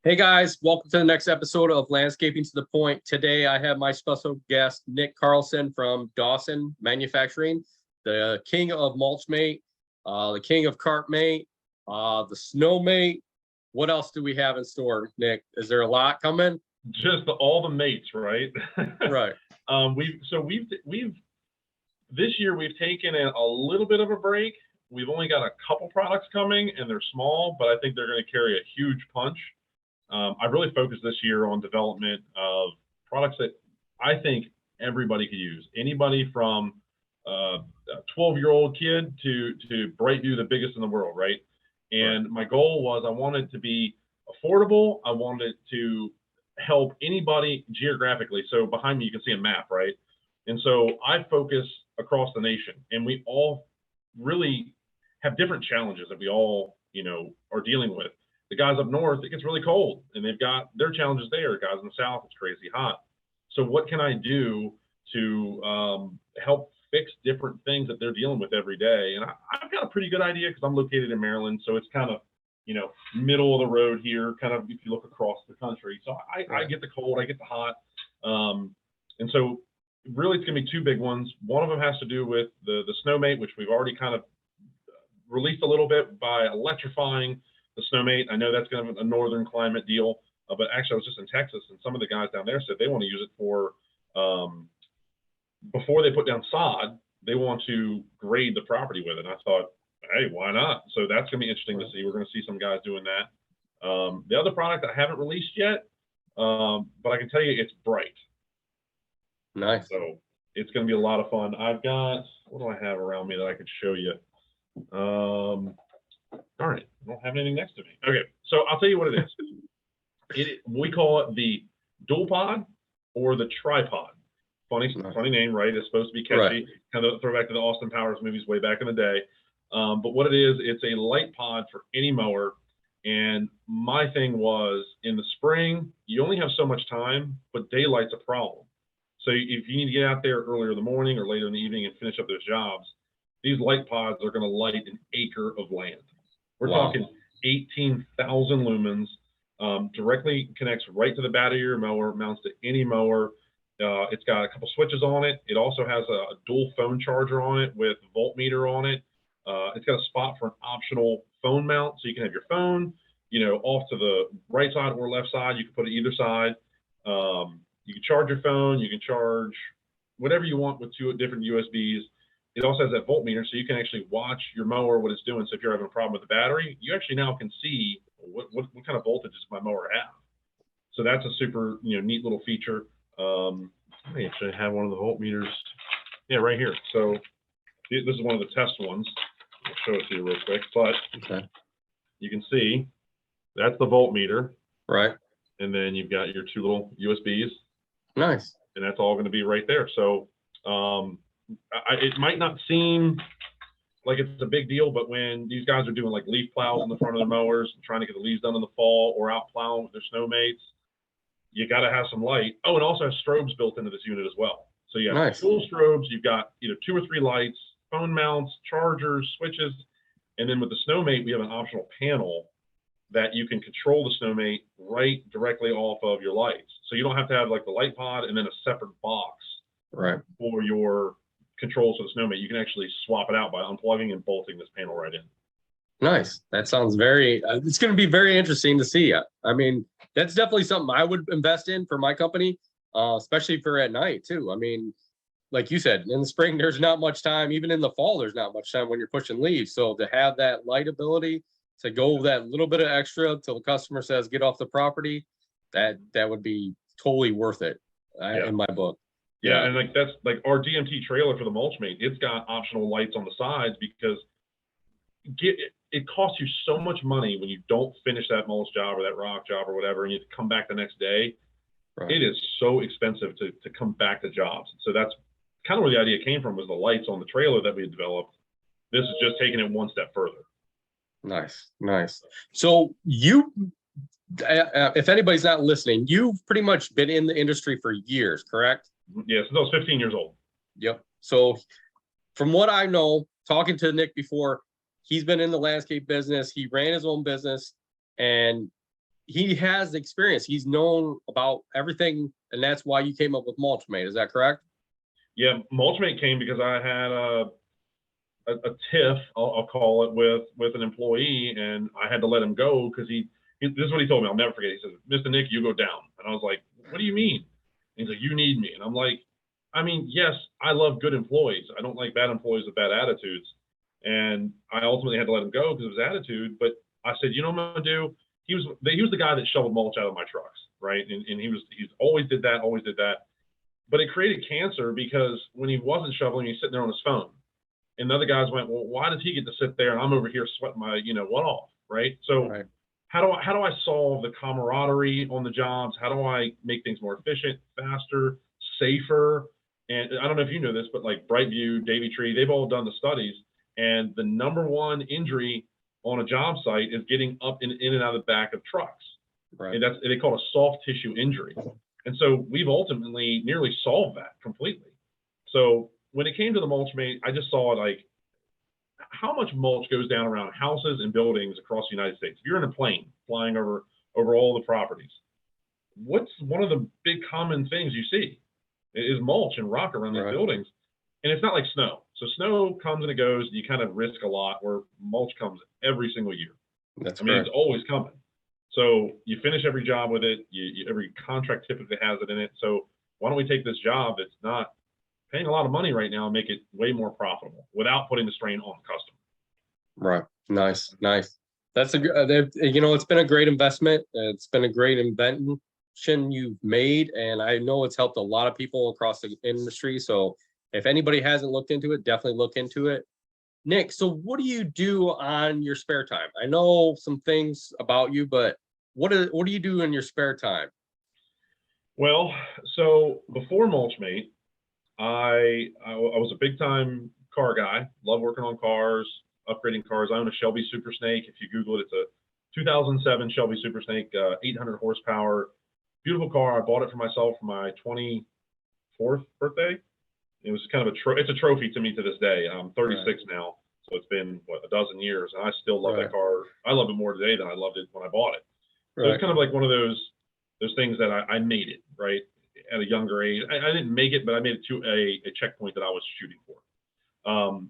Hey guys, welcome to the next episode of Landscaping to the Point. Today I have my special guest, Nick Carlson from Dawson Manufacturing, the king of Mulch Mate, the king of Carp Mate, the Snow Mate. What else do we have in store, Nick? Is there a lot coming? Just all the mates, right? Right. We've this year we've taken a little bit of a break. We've only got a couple products coming, and they're small, but I think they're going to carry a huge punch. I really focused this year on development of products that I think everybody could use. Anybody from a 12-year-old kid to Brightview, the biggest in the world, right? And my goal was I wanted it to be affordable. I wanted it to help anybody geographically. So behind me, you can see a map, right? And so I focus across the nation, and we all really have different challenges that we all, are dealing with. The guys up north, it gets really cold, and they've got their challenges there. Guys in the south, it's crazy hot. So what can I do to help fix different things that they're dealing with every day? And I've got a pretty good idea because I'm located in Maryland, so it's kind of middle of the road here, kind of if you look across the country. So I get the cold, I get the hot. And so really it's gonna be two big ones. One of them has to do with the Snow Mate, which we've already kind of released a little bit by electrifying the Snow Mate. I know that's kind of a northern climate deal, but actually I was just in Texas, and some of the guys down there said they want to use it for, before they put down sod, they want to grade the property with it. And I thought, hey, why not? So that's going to be interesting to see. We're going to see some guys doing that. The other product I haven't released yet, but I can tell you it's bright. Nice. So it's going to be a lot of fun. I've got, what do I have around me that I could show you? Darn it, I don't have anything next to me. Okay, so I'll tell you what it is. We call it the dual pod or the tripod. Funny name, right? It's supposed to be catchy. Right. Kind of throwback to the Austin Powers movies way back in the day. But what it is, it's a light pod for any mower. And my thing was, in the spring, you only have so much time, but daylight's a problem. So if you need to get out there earlier in the morning or later in the evening and finish up those jobs, these light pods are going to light an acre of land. We're talking 18,000 lumens, directly connects right to the battery of your mower, mounts to any mower. It's got a couple switches on it. It also has a dual phone charger on it with voltmeter on it. It's got a spot for an optional phone mount, so you can have your phone, off to the right side or left side. You can put it either side. You can charge your phone. You can charge whatever you want with two different USBs. It also has that voltmeter, so you can actually watch your mower, what it's doing. So if you're having a problem with the battery, you actually now can see what kind of voltage does my mower have. So that's a super neat little feature. I actually have one of the voltmeters. Yeah, right here. So this is one of the test ones. I'll show it to you real quick. But you can see that's the voltmeter. Right. And then you've got your two little USBs. Nice. And that's all going to be right there. So it might not seem like it's a big deal, but when these guys are doing like leaf plows in the front of their mowers and trying to get the leaves done in the fall, or out plowing with their Snow Mates, you got to have some light. Oh, and also has strobes built into this unit as well. So you have full strobes. You've got 2 or 3 lights, phone mounts, chargers, switches, and then with the Snow Mate, we have an optional panel that you can control the Snow Mate right directly off of your lights. So you don't have to have like the light pod and then a separate box for your controls for the Snow Mate. You can actually swap it out by unplugging and bolting this panel right in. Nice. That sounds it's going to be very interesting to see. I mean, that's definitely something I would invest in for my company, especially for at night too. I mean, like you said, in the spring, there's not much time. Even in the fall, there's not much time when you're pushing leaves. So to have that light ability to go that little bit of extra till the customer says, get off the property, that would be totally worth it in my book. Yeah, and that's like our DMT trailer for the Mulch Mate. It's got optional lights on the sides because it costs you so much money when you don't finish that mulch job or that rock job or whatever, and you have to come back the next day. Right. It is so expensive to come back to jobs. So that's kind of where the idea came from, was the lights on the trailer that we had developed. This is just taking it one step further. Nice. So if anybody's not listening, you've pretty much been in the industry for years, correct? Yeah, since I was 15 years old. Yep. So from what I know, talking to Nick before, he's been in the landscape business. He ran his own business, and he has experience. He's known about everything, and that's why you came up with Mulch Mate. Is that correct? Yeah, Mulch Mate came because I had a tiff, I'll call it, with an employee, and I had to let him go because this is what he told me. I'll never forget. He says, "Mr. Nick, you go down." And I was like, "What do you mean?" And he's like, "You need me." And I'm like, I mean, yes, I love good employees. I don't like bad employees with bad attitudes. And I ultimately had to let him go because of his attitude. But I said, you know what I'm gonna do? He was the guy that shoveled mulch out of my trucks, right? And he's always did that, always did that. But it created cancer because when he wasn't shoveling, he's sitting there on his phone. And the other guys went, well, why does he get to sit there and I'm over here sweating my, what off, right? So Right. how do I solve the camaraderie on the jobs? How do I make things more efficient, faster, safer? And I don't know if you know this, but like Brightview, Davy Tree, they've all done the studies, and the number one injury on a job site is getting up in and out of the back of trucks. Right. And they call it a soft tissue injury. And so we've ultimately nearly solved that completely. So when it came to the Mulch Mate, I just saw like how much mulch goes down around houses and buildings across the United States. If you're in a plane flying over all the properties, what's one of the big common things you see is mulch and rock around these buildings. And it's not like snow. So snow comes and it goes, and you kind of risk a lot, where mulch comes every single year. That's I mean, correct. it's always coming. So you finish every job with it. Every contract typically has it in it. So why don't we take this job that's not paying a lot of money right now and make it way more profitable without putting the strain on the customer? Right. Nice. Nice. That's it's been a great investment. It's been a great invention you've made, and I know it's helped a lot of people across the industry. So if anybody hasn't looked into it, definitely look into it. Nick, so what do you do on your spare time? I know some things about you, but what do you do in your spare time? Well, so before Mulch Mate, I was a big time car guy. Love working on cars, upgrading cars. I own a Shelby Super Snake. If you Google it, it's a 2007 Shelby Super Snake, 800 horsepower, beautiful car. I bought it for myself for my 24th birthday. It was kind of it's a trophy to me to this day. I'm 36 now, so it's been a dozen years, and I still love that car. I love it more today than I loved it when I bought it. So it's kind of like one of those things that I made it right at a younger age. I didn't make it, but I made it to a checkpoint that I was shooting for.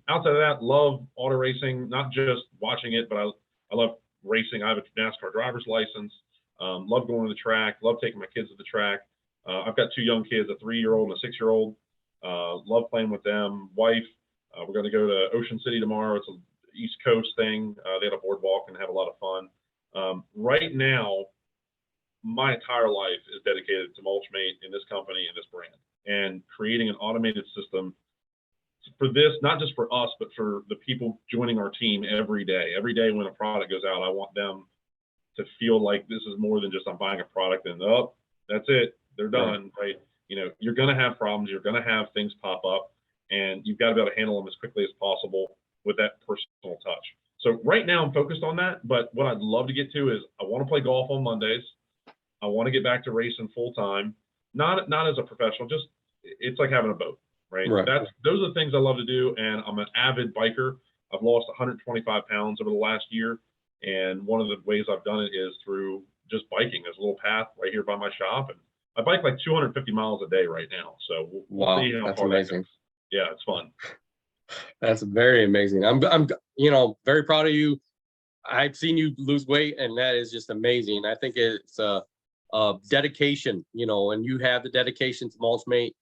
Outside of that, love auto racing, not just watching it, but I love racing. I have a NASCAR driver's license. Love going to the track. Love taking my kids to the track. I've got two young kids, a 3-year-old and a 6-year-old. Love playing with them. Wife, we're going to go to Ocean City tomorrow. It's an East Coast thing. They have a boardwalk and have a lot of fun. Right now, my entire life is dedicated to Mulch Mate in this company and this brand, and creating an automated system for this, not just for us, but for the people joining our team every day. Every day when a product goes out, I want them to feel like this is more than just I'm buying a product and that's it, they're done, right? You're going to have problems, you're going to have things pop up, and you've got to be able to handle them as quickly as possible with that personal touch. So right now I'm focused on that, but what I'd love to get to is I want to play golf on Mondays. I want to get back to racing full time, not as a professional, just it's like having a boat, right? Those are the things I love to do, and I'm an avid biker. I've lost 125 pounds over the last year, and one of the ways I've done it is through just biking. There's a little path right here by my shop, and I bike like 250 miles a day right now. So we'll see how far that goes. Yeah, it's fun. That's very amazing. I'm very proud of you. I've seen you lose weight, and that is just amazing. I think it's dedication, and you have the dedication to Mulch Mate.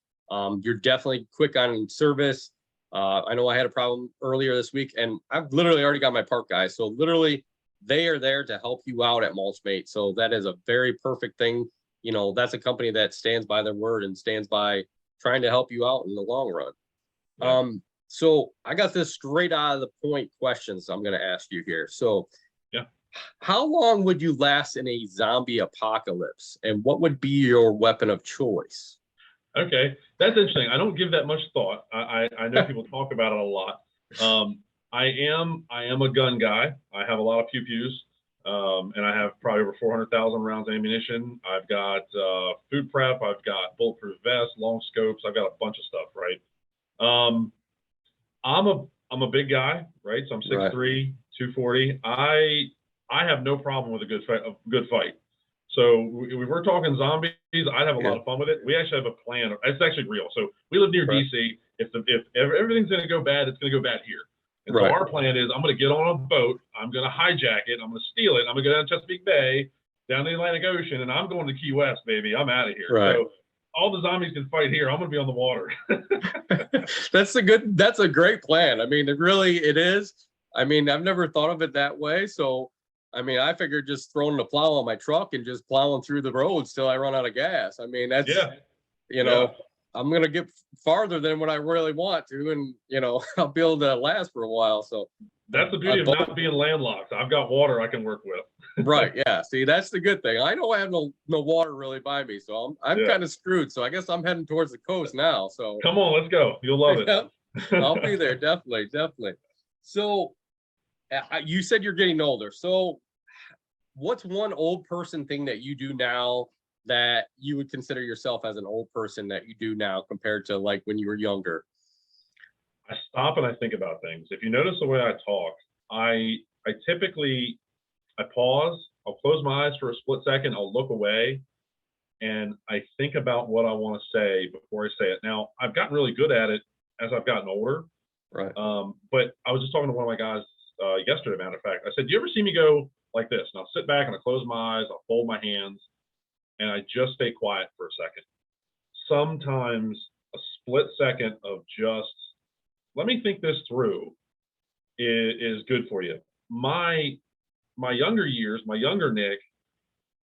You're definitely quick on service. I know I had a problem earlier this week, and I've literally already got my part guys. So literally they are there to help you out at Mulch Mate. So that is a very perfect thing. That's a company that stands by their word and stands by trying to help you out in the long run. Yeah. So I got this straight out of the point questions I'm going to ask you here. So yeah, how long would you last in a zombie apocalypse, and what would be your weapon of choice? Okay, that's interesting. I don't give that much thought. I know people talk about it a lot. I am a gun guy. I have a lot of pew-pews, and I have probably over 400,000 rounds of ammunition. I've got food prep. I've got bulletproof vests, long scopes. I've got a bunch of stuff, right? I'm a big guy, right? So I'm 6'3", 240. I have no problem with a good fight. So we were talking zombies. I'd have a lot Yeah. of fun with it. We actually have a plan. It's actually real. So we live near Right. DC. If everything's going to go bad, it's going to go bad here. And so Right. our plan is I'm going to get on a boat. I'm going to hijack it. I'm going to steal it. I'm going to go down Chesapeake Bay, down the Atlantic Ocean, and I'm going to Key West, baby. I'm out of here. Right. So all the zombies can fight here. I'm going to be on the water. That's a great plan. I mean, it is. I mean, I've never thought of it that way. So, I mean, I figured just throwing the plow on my truck and just plowing through the roads till I run out of gas. I mean, that's, Yeah. you know, I'm going to get farther than what I really want to. And, I'll be able to last for a while. So That's the beauty of not being landlocked. I've got water I can work with. Right. Yeah. See, that's the good thing. I know I have no water really by me. So I'm kind of screwed. So I guess I'm heading towards the coast now. So come on, let's go. You'll love it. I'll be there. Definitely. Definitely. So you said you're getting older. So what's one old person thing that you do now that you would consider yourself as an old person that you do now compared to like when you were younger? I stop and I think about things. If you notice the way I talk, I typically I pause, I'll close my eyes for a split second, I'll look away, and I think about what I want to say before I say it. Now, I've gotten really good at it as I've gotten older. Right. But I was just talking to one of my guys yesterday, matter of fact. I said, do you ever see me go like this? And I'll sit back and I'll close my eyes, I'll fold my hands, and I just stay quiet for a second. Sometimes a split second of just, let me think this through is good for you. My younger years, my younger Nick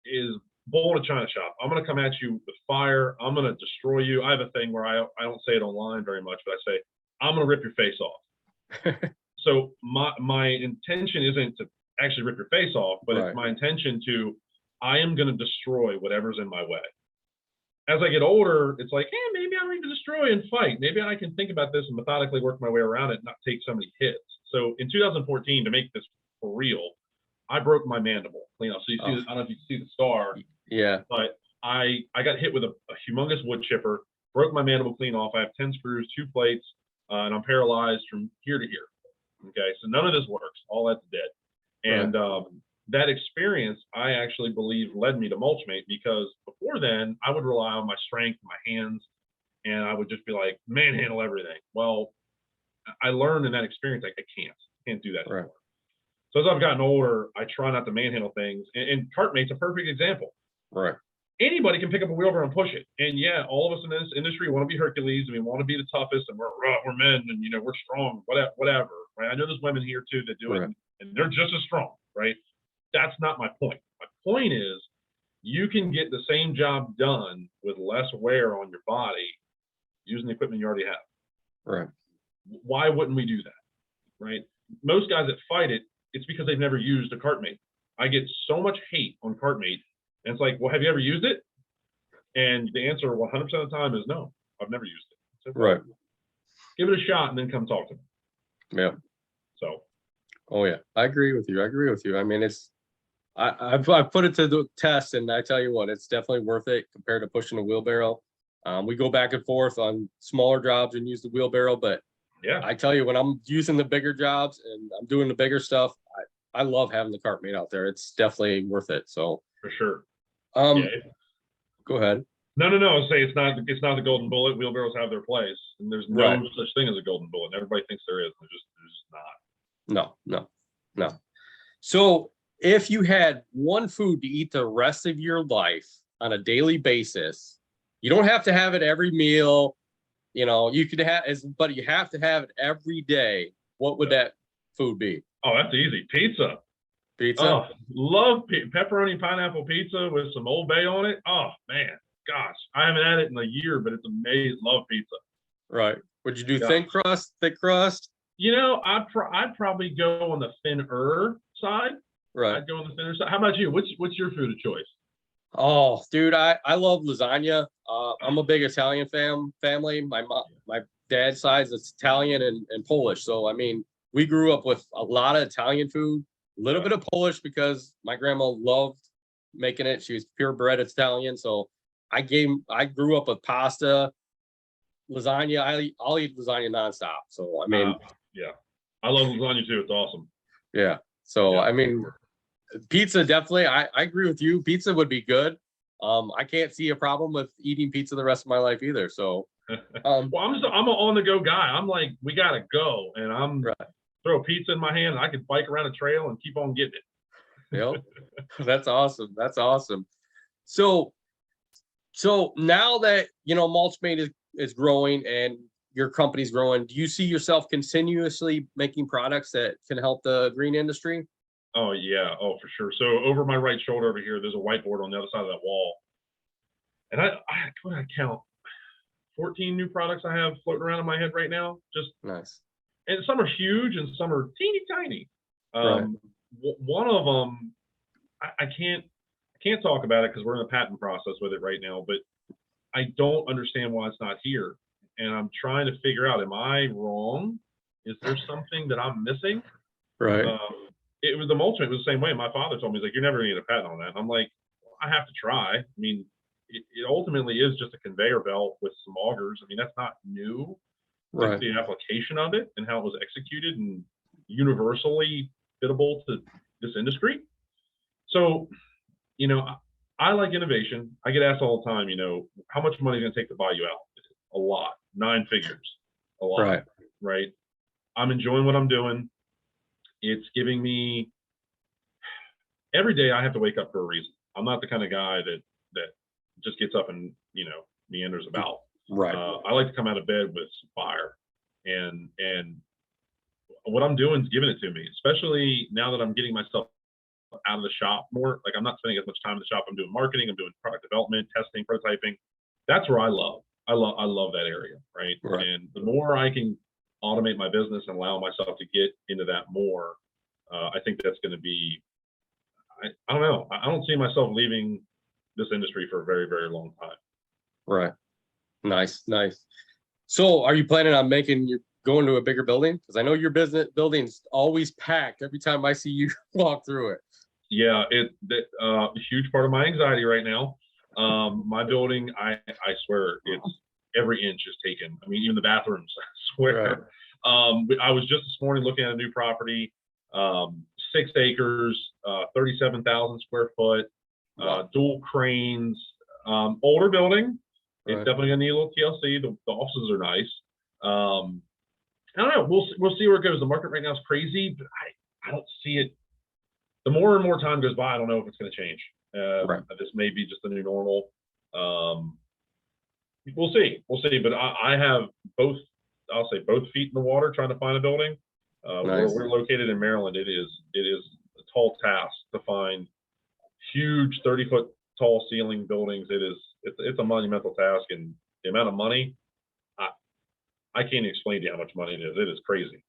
is bull in a china shop. I'm going to come at you with fire. I'm going to destroy you. I have a thing where I don't say it online very much, but I say, I'm going to rip your face off. So my intention isn't to actually rip your face off, but It's my intention to, I am going to destroy whatever's in my way. As I get older, it's like, hey, maybe I don't need to destroy and fight. Maybe I can think about this and methodically work my way around it and not take so many hits. So in 2014, to make this for real, I broke my mandible. So you see, I don't know if you can see the scar. Yeah. But I got hit with a humongous wood chipper, broke my mandible clean off. I have 10 screws, 2 plates, and I'm paralyzed from here to here. Okay, so none of this works. All that's dead. And that experience, I actually believe, led me to Mulch Mate, because before then, I would rely on my strength, my hands, and I would just be like, manhandle everything. Well, I learned in that experience, like, I can't do that anymore. So as I've gotten older, I try not to manhandle things. And Cart Mate's a perfect example. Right. Anybody can pick up a wheelbarrow and push it. And yeah, all of us in this industry want to be Hercules, and we want to be the toughest, and we're men, and we're strong, whatever. Right? I know there's women here too that do it, and they're just as strong. Right? That's not my point. My point is, you can get the same job done with less wear on your body using the equipment you already have. Right. Why wouldn't we do that? Right? Most guys that fight it, it's because they've never used a Cart Mate. I get so much hate on Cart Mate, and it's like, well, have you ever used it? And the answer 100% of the time is no, I've never used it. So, right. Give it a shot and then come talk to me. Yeah. So. Oh yeah, I agree with you. I mean, I've put it to the test, and I tell you what, it's definitely worth it compared to pushing a wheelbarrow. We go back and forth on smaller jobs and use the wheelbarrow, but yeah, I tell you, when I'm using the bigger jobs and I'm doing the bigger stuff, I love having the Cart Mate out there. It's definitely worth it. So for sure. Go ahead. No. I say it's not the golden bullet. Wheelbarrows have their place, and there's no such thing as a golden bullet. Everybody thinks there is. There's just not. No. So if you had one food to eat the rest of your life on a daily basis, you don't have to have it every meal. You could have, but you have to have it every day. What would that food be? Oh, that's easy. Pizza. Oh, love pepperoni pineapple pizza with some Old Bay on it. Oh man, gosh, I haven't had it in a year, but it's amazing. Love pizza. Right. Would you do thin crust, thick crust? I'd probably go on the thinner side. Right. I'd go on the thinner side. How about you? What's your food of choice? Oh, dude, I love lasagna. I'm a big Italian family. My dad's side is Italian and Polish. So, I mean, we grew up with a lot of Italian food, a little bit of Polish because my grandma loved making it. She was purebred Italian. So I grew up with pasta, lasagna. I'll eat lasagna nonstop. So, I mean, I love lasagna too. It's awesome. Yeah. So, I mean, Pizza, definitely. I agree with you. Pizza would be good. I can't see a problem with eating pizza the rest of my life either. So, Well, I'm an on the go guy. I'm like, we gotta go, and I'm right. throw a pizza in my hand, and I can bike around a trail and keep on getting it. Yep. That's awesome. That's awesome. So, now that Mulch Mate is growing and your company's growing, do you see yourself continuously making products that can help the green industry? Oh yeah, oh for sure. So over my right shoulder over here, there's a whiteboard on the other side of that wall, and I what did I count? 14 new products I have floating around in my head right now. Just Nice. and some are huge and some are teeny tiny. Right. One of them, I can't talk about it because we're in the patent process with it right now, but I don't understand why it's not here. And I'm trying to figure out, am I wrong? Is there something that I'm missing? Right. It was the Mulch Mate was the same way. My father told me, he's like, you're never gonna get a patent on that. And I'm like, well, I have to try. I mean, it ultimately is just a conveyor belt with some augers. I mean, that's not new. It's Right. the application of it and how it was executed and universally fittable to this industry. So, I like innovation. I get asked all the time, how much money is it going to take to buy you out? A lot, 9 figures, a lot, Right. right? I'm enjoying what I'm doing. It's giving me every day I have to wake up for a reason. I'm not the kind of guy that just gets up and meanders about. Right. I like to come out of bed with some fire, and what I'm doing is giving it to me. Especially now that I'm getting myself out of the shop more. Like I'm not spending as much time in the shop. I'm doing marketing. I'm doing product development, testing, prototyping. That's where I love. I love that area, right? Right. And the more I can automate my business and allow myself to get into that more, I think that's going to be. I don't know. I don't see myself leaving this industry for a very, very long time. Right. Nice. Nice. So are you planning on going to a bigger building? Because I know your business building's always packed every time I see you walk through it. Yeah, a huge part of my anxiety right now. My building, I swear, it's every inch is taken. I mean, even the bathrooms, I swear. Right. I was just this morning looking at a new property, 6 acres, 37,000 square foot, Wow. dual cranes, older building. It's Right. definitely gonna need a little TLC. The offices are nice. I don't know. We'll see where it goes. The market right now is crazy, but I don't see it. The more and more time goes by, I don't know if it's going to change. Right. This may be just the new normal. We'll see. We'll see. But I have both. I'll say both feet in the water trying to find a building. Nice. We're located in Maryland. It is a tall task to find huge 30-foot tall ceiling buildings. It's a monumental task, and the amount of money. I can't explain to you how much money it is. It is crazy.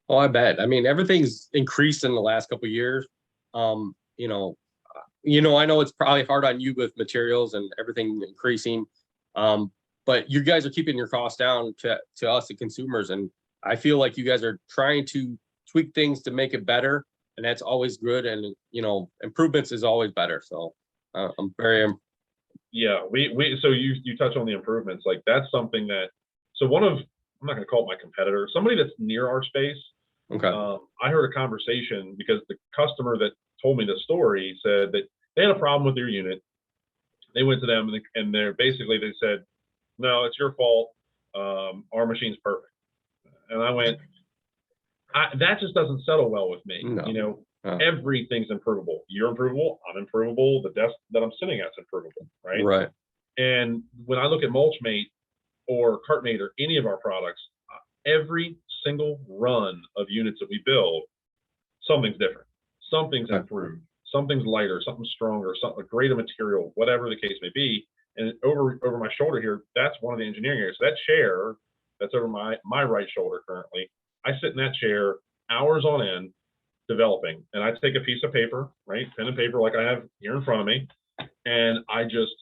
Oh, I bet. I mean, everything's increased in the last couple of years. I know it's probably hard on you with materials and everything increasing. But you guys are keeping your costs down to us, the consumers. And I feel like you guys are trying to tweak things to make it better. And that's always good. And, improvements is always better. So I'm very. Yeah, so you touch on the improvements. Like that's something that, I'm not going to call it my competitor, somebody that's near our space. Okay. I heard a conversation because the customer that told me the story said that they had a problem with their unit. They went to them and they said, no, it's your fault. Our machine's perfect. And I went, that just doesn't settle well with me. No. Everything's improvable. You're improvable. I'm improvable. The desk that I'm sitting at is improvable. Right. Right. And when I look at Mulch Mate or Cartmate or any of our products, every single run of units that we build, something's different. Something's improved. Something's lighter. Something's stronger. Something a greater material. Whatever the case may be. And over my shoulder here, that's one of the engineering areas. So that chair that's over my right shoulder currently, I sit in that chair hours on end developing, and I take a piece of paper, right, pen and paper like I have here in front of me, and I just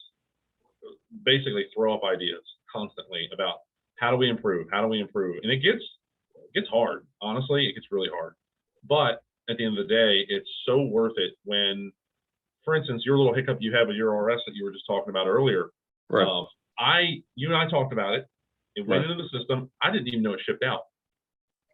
basically throw up ideas constantly about how do we improve, and it gets hard. Honestly, it gets really hard, but at the end of the day, it's so worth it when, for instance, your little hiccup you had with your RS that you were just talking about earlier. Right. You and I talked about it. It went into the system. I didn't even know it shipped out.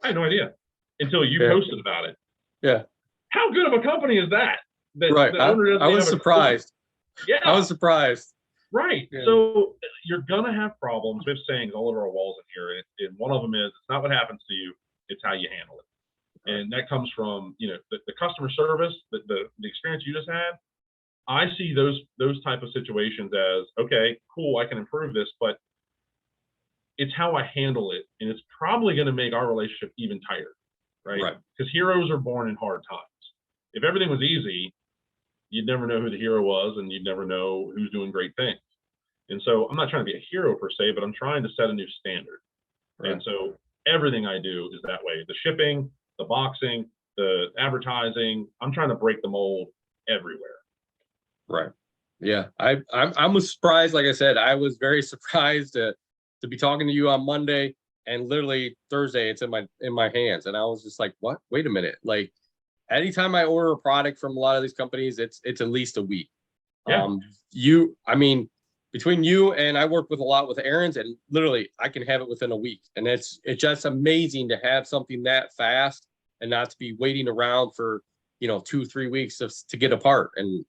I had no idea until you posted about it. Yeah. How good of a company is that? Right. the owner doesn't I even was have a clue. surprised. I Yeah, was surprised. right. Yeah. So you're gonna have problems. We have sayings all over our walls in here, and one of them is, "It's not what happens to you; it's how you handle it." And that comes from, you know, the customer service, the experience you just had. I see those type of situations as, okay, cool, I can improve this, but it's how I handle it, and it's probably going to make our relationship even tighter, right? Right. Because heroes are born in hard times. If everything was easy, you'd never know who the hero was, and you'd never know who's doing great things. And so I'm not trying to be a hero per se, but I'm trying to set a new standard. Right. And so everything I do is that way. The shipping, the boxing, the advertising, I'm trying to break the mold everywhere. Right. Yeah. I was surprised. Like I said, I was very surprised to be talking to you on Monday, and literally Thursday it's in my hands. And I was just like, what? Wait a minute. Like anytime I order a product from a lot of these companies, it's at least a week. Yeah. I mean, between you and I work with a lot with errands, and literally I can have it within a week. And it's just amazing to have something that fast and not to be waiting around for, 2-3 weeks to get a part. And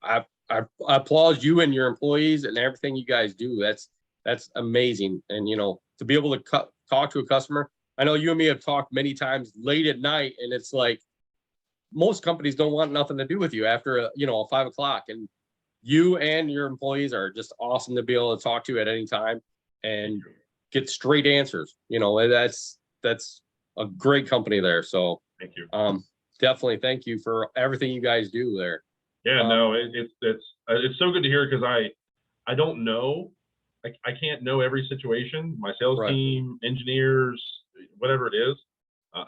I, I applaud you and your employees and everything you guys do. That's amazing. And to be able to talk to a customer. I know you and me have talked many times late at night, and it's like most companies don't want nothing to do with you after a 5 o'clock. And you and your employees are just awesome to be able to talk to at any time and get straight answers. That's a great company there. So thank you. Definitely thank you for everything you guys do there. Yeah, no, it's so good to hear, because I don't know, I can't know every situation. My sales team, engineers, whatever it is,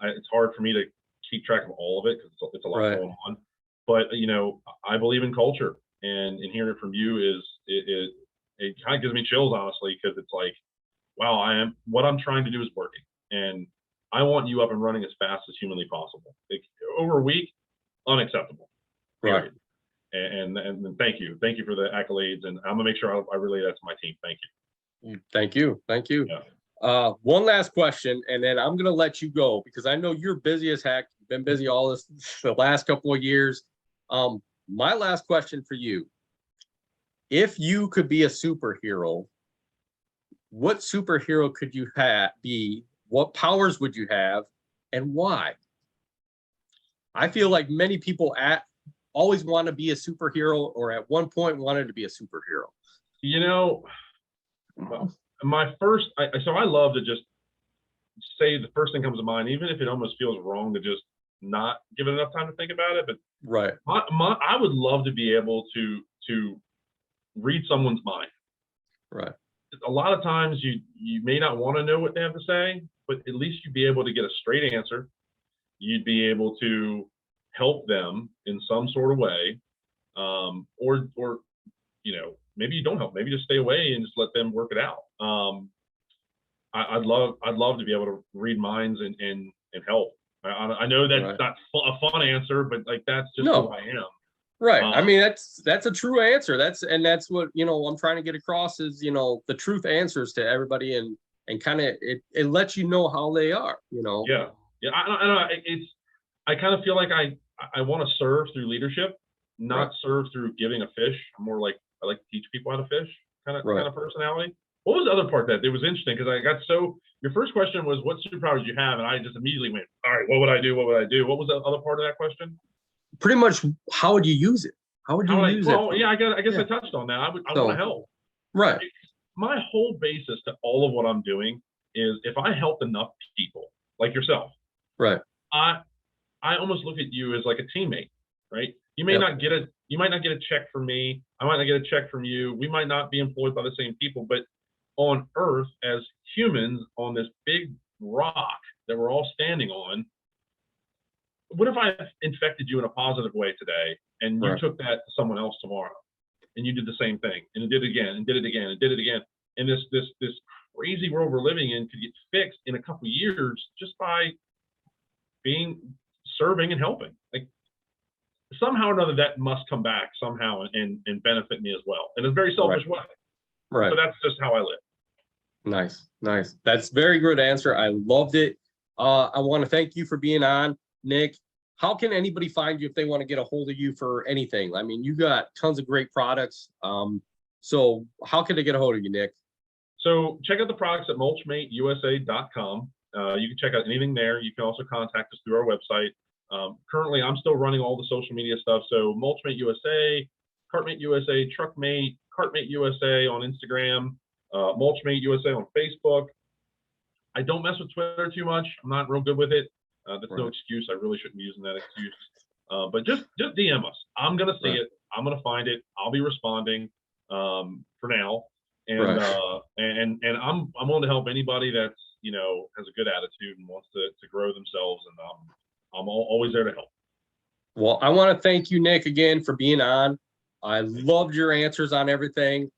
it's hard for me to keep track of all of it because it's a lot going on. But I believe in culture, and hearing it from you it kind of gives me chills, honestly, because it's like, wow, what I'm trying to do is working, and I want you up and running as fast as humanly possible. Over a week, unacceptable. Period. And thank you for the accolades, and I'm gonna make sure I relay that to my team. Thank you. Thank you. Yeah. One last question, and then I'm gonna let you go, because I know you're busy as heck. You've been busy all the last couple of years. My last question for you: if you could be a superhero, what superhero could you be? What powers would you have, and why? I feel like many people always want to be a superhero, or at one point wanted to be a superhero. My first, so I love to just say the first thing comes to mind, even if it almost feels wrong to just not give it enough time to think about it. But I would love to be able to read someone's mind. Right. A lot of times you may not want to know what they have to say, but at least you'd be able to get a straight answer. You'd be able to help them in some sort of way, or maybe you don't help. Maybe just stay away and just let them work it out. I'd love to be able to read minds and help. I know that's not a fun answer, but like that's just who I am. Right. I mean, that's a true answer. That's what I'm trying to get across is the truth answers to everybody, and kind of it lets you know how they are. Yeah. I kind of feel like I want to serve through leadership, not serve through giving a fish. I'm more like I like to teach people how to fish kind of personality. What was the other part that it was interesting? Because I got your first question was what superpowers you have, and I just immediately went, all right, what would I do? What would I do? What was the other part of that question? Pretty much, how would you use it? How would you use it? Well, yeah, I guess I touched on that. I want to help. Right. My whole basis to all of what I'm doing is if I help enough people like yourself, right, I almost look at you as like a teammate, right? You might not get a check from me. I might not get a check from you. We might not be employed by the same people, but on Earth, as humans on this big rock that we're all standing on, what if I infected you in a positive way today, and you took that to someone else tomorrow, and you did the same thing, and did it again, and did it again, and did it again, and this crazy world we're living in could get fixed in a couple of years just by serving and helping. Like somehow or another, that must come back somehow and benefit me as well, in a very selfish way. Right. So that's just how I live. Nice. That's a very good answer. I loved it. I want to thank you for being on, Nick. how can anybody find you if they want to get a hold of you for anything? I mean, you got tons of great products. So how can they get a hold of you, Nick? So check out the products at mulchmateusa.com. You can check out anything there. You can also contact us through our website. Currently, I'm still running all the social media stuff. So Mulch Mate USA, Cartmate USA, Truckmate, Cartmate USA on Instagram, Mulch Mate USA on Facebook. I don't mess with Twitter too much. I'm not real good with it. That's no excuse. I really shouldn't be using that excuse. But just DM us. I'm gonna see it. I'm gonna find it. I'll be responding for now. And and I'm willing to help anybody that's has a good attitude and wants to grow themselves. And I'm always there to help. Well, I want to thank you, Nick, again for being on. I loved your answers on everything.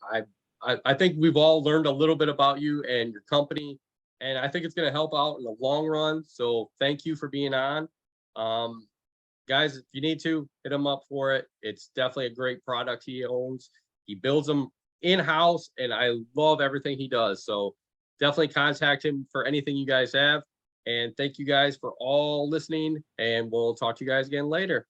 I think we've all learned a little bit about you and your company, and I think it's going to help out in the long run. So thank you for being on. Guys, if you need to, hit him up for it. It's definitely a great product he owns. He builds them in-house, and I love everything he does. So definitely contact him for anything you guys have. And thank you guys for all listening, and we'll talk to you guys again later.